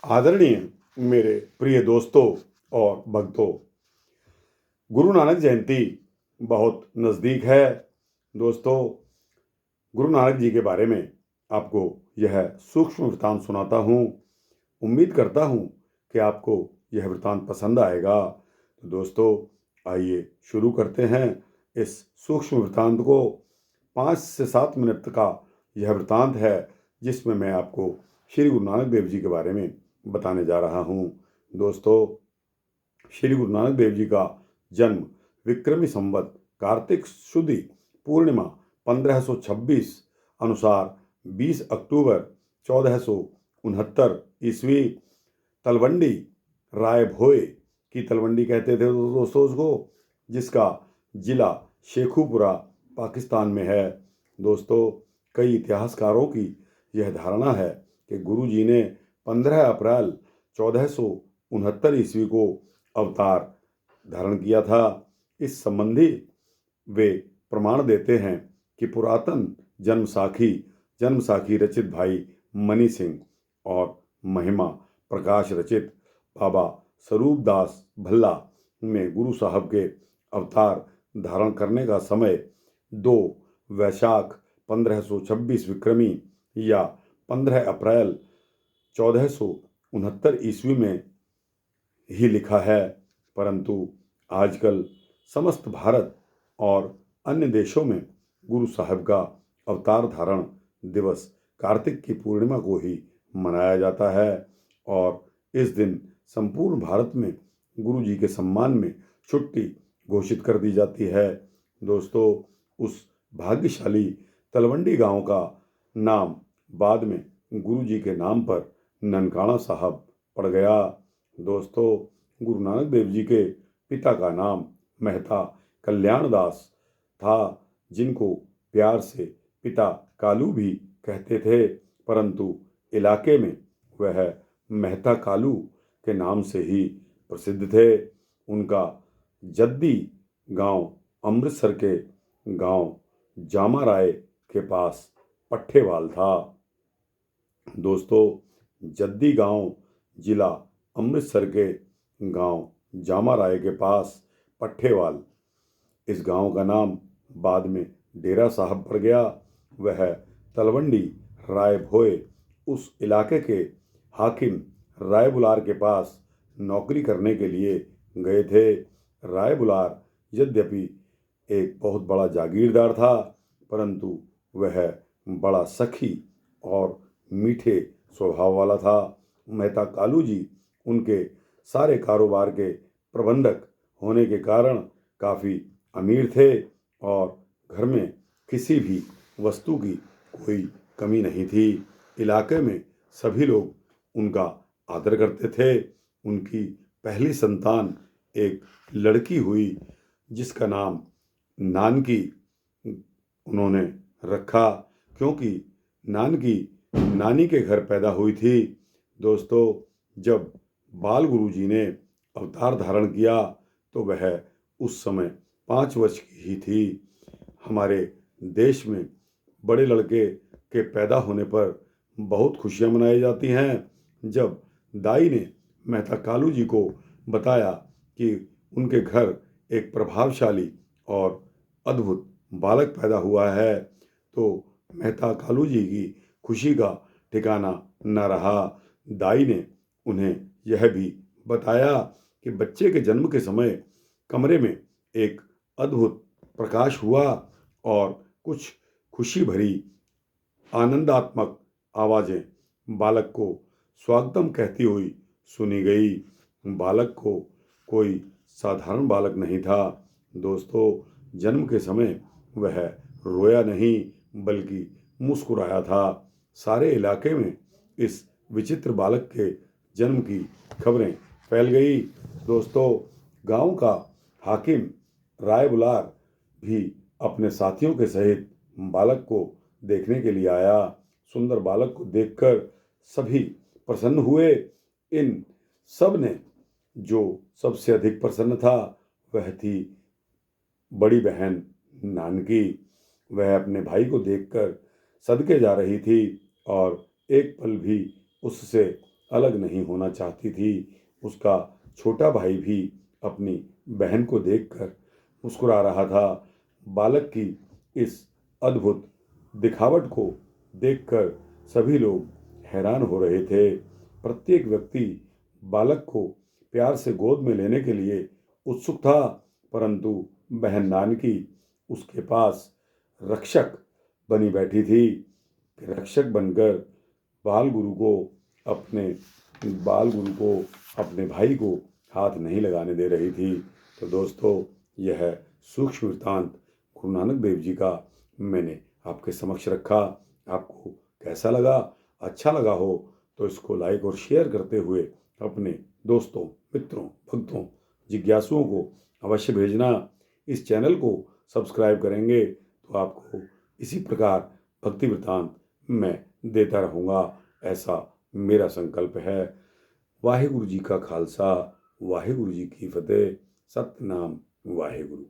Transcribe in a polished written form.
आदरणीय मेरे प्रिय दोस्तों और भक्तों, गुरु नानक जयंती बहुत नज़दीक है। दोस्तों, गुरु नानक जी के बारे में आपको यह सूक्ष्म वृत्तांत सुनाता हूँ। उम्मीद करता हूँ कि आपको यह वृत्तांत पसंद आएगा। तो दोस्तों, आइए शुरू करते हैं इस सूक्ष्म वृत्तांत को। 5 से 7 मिनट का यह वृत्तांत है जिसमें मैं आपको श्री गुरु नानक देव जी के बारे में बताने जा रहा हूँ। दोस्तों, श्री गुरु नानक देव जी का जन्म विक्रमी संवत कार्तिक शुदी पूर्णिमा 1526 अनुसार 20 अक्टूबर 1469 ईस्वी तलवंडी राय भोए की तलवंडी कहते थे दोस्तों उसको, जिसका जिला शेखुपुरा पाकिस्तान में है। दोस्तों, कई इतिहासकारों की यह धारणा है कि गुरु जी ने 15 अप्रैल 1469 ईस्वी को अवतार धारण किया था। इस संबंधी वे प्रमाण देते हैं कि पुरातन जन्म साखी रचित भाई मनी सिंह और महिमा प्रकाश रचित बाबा स्वरूप दास भल्ला में गुरु साहब के अवतार धारण करने का समय 2 वैशाख 1526 विक्रमी या 15 अप्रैल 1469 ईस्वी में ही लिखा है। परंतु आजकल समस्त भारत और अन्य देशों में गुरु साहब का अवतार धारण दिवस कार्तिक की पूर्णिमा को ही मनाया जाता है और इस दिन संपूर्ण भारत में गुरु जी के सम्मान में छुट्टी घोषित कर दी जाती है। दोस्तों, उस भाग्यशाली तलवंडी गांव का नाम बाद में गुरु जी के नाम पर ननकाना साहब पड़ गया। दोस्तों, गुरु नानक देव जी के पिता का नाम मेहता कल्याण दास था, जिनको प्यार से पिता कालू भी कहते थे, परंतु इलाके में वह मेहता कालू के नाम से ही प्रसिद्ध थे। उनका जद्दी गांव अमृतसर के गांव जामा राय के पास पट्ठेवाल था। दोस्तों, जद्दी गांव जिला अमृतसर के गांव जामा राय के पास पट्ठेवाल, इस गांव का नाम बाद में डेरा साहब पड़ गया। वह तलवंडी राय भोए उस इलाके के हाकिम राय बुलार के पास नौकरी करने के लिए गए थे। राय बुलार यद्यपि एक बहुत बड़ा जागीरदार था, परंतु वह बड़ा सखी और मीठे स्वभाव वाला था। मेहता कालू जी उनके सारे कारोबार के प्रबंधक होने के कारण काफ़ी अमीर थे और घर में किसी भी वस्तु की कोई कमी नहीं थी। इलाके में सभी लोग उनका आदर करते थे। उनकी पहली संतान एक लड़की हुई जिसका नाम नानकी उन्होंने रखा, क्योंकि नानकी नानी के घर पैदा हुई थी। दोस्तों, जब बाल गुरु जी ने अवतार धारण किया तो वह उस समय 5 वर्ष की ही थी। हमारे देश में बड़े लड़के के पैदा होने पर बहुत खुशियां मनाई जाती हैं। जब दाई ने मेहता कालू जी को बताया कि उनके घर एक प्रभावशाली और अद्भुत बालक पैदा हुआ है, तो मेहता कालू जी की खुशी का ठिकाना न रहा। दाई ने उन्हें यह भी बताया कि बच्चे के जन्म के समय कमरे में एक अद्भुत प्रकाश हुआ और कुछ खुशी भरी आनंदात्मक आवाज़ें बालक को स्वागतम कहती हुई सुनी गई। बालक को कोई साधारण बालक नहीं था। दोस्तों, जन्म के समय वह रोया नहीं बल्कि मुस्कुराया था। सारे इलाके में इस विचित्र बालक के जन्म की खबरें फैल गई। दोस्तों, गांव का हाकिम राय बुलार भी अपने साथियों के सहित बालक को देखने के लिए आया। सुंदर बालक को देखकर सभी प्रसन्न हुए। इन सब ने जो सबसे अधिक प्रसन्न था वह थी बड़ी बहन नानकी। वह अपने भाई को देखकर सदके जा रही थी और एक पल भी उससे अलग नहीं होना चाहती थी। उसका छोटा भाई भी अपनी बहन को देखकर मुस्कुरा रहा था। बालक की इस अद्भुत दिखावट को देखकर सभी लोग हैरान हो रहे थे। प्रत्येक व्यक्ति बालक को प्यार से गोद में लेने के लिए उत्सुक था, परंतु बहन नानकी उसके पास रक्षक बनी बैठी थी। रक्षक बनकर बाल गुरु को अपने बाल गुरु को अपने भाई को हाथ नहीं लगाने दे रही थी। तो दोस्तों, यह सूक्ष्म वृत्तांत गुरु नानक देव जी का मैंने आपके समक्ष रखा। आपको कैसा लगा? अच्छा लगा हो तो इसको लाइक और शेयर करते हुए अपने दोस्तों, मित्रों, भक्तों, जिज्ञासुओं को अवश्य भेजना। इस चैनल को सब्सक्राइब करेंगे तो आपको इसी प्रकार भक्ति वृत्तांत मैं देता रहूँगा, ऐसा मेरा संकल्प है। वाहिगुरु जी का खालसा, वाहिगुरु जी की फतेह। सतनाम वाहिगुरु।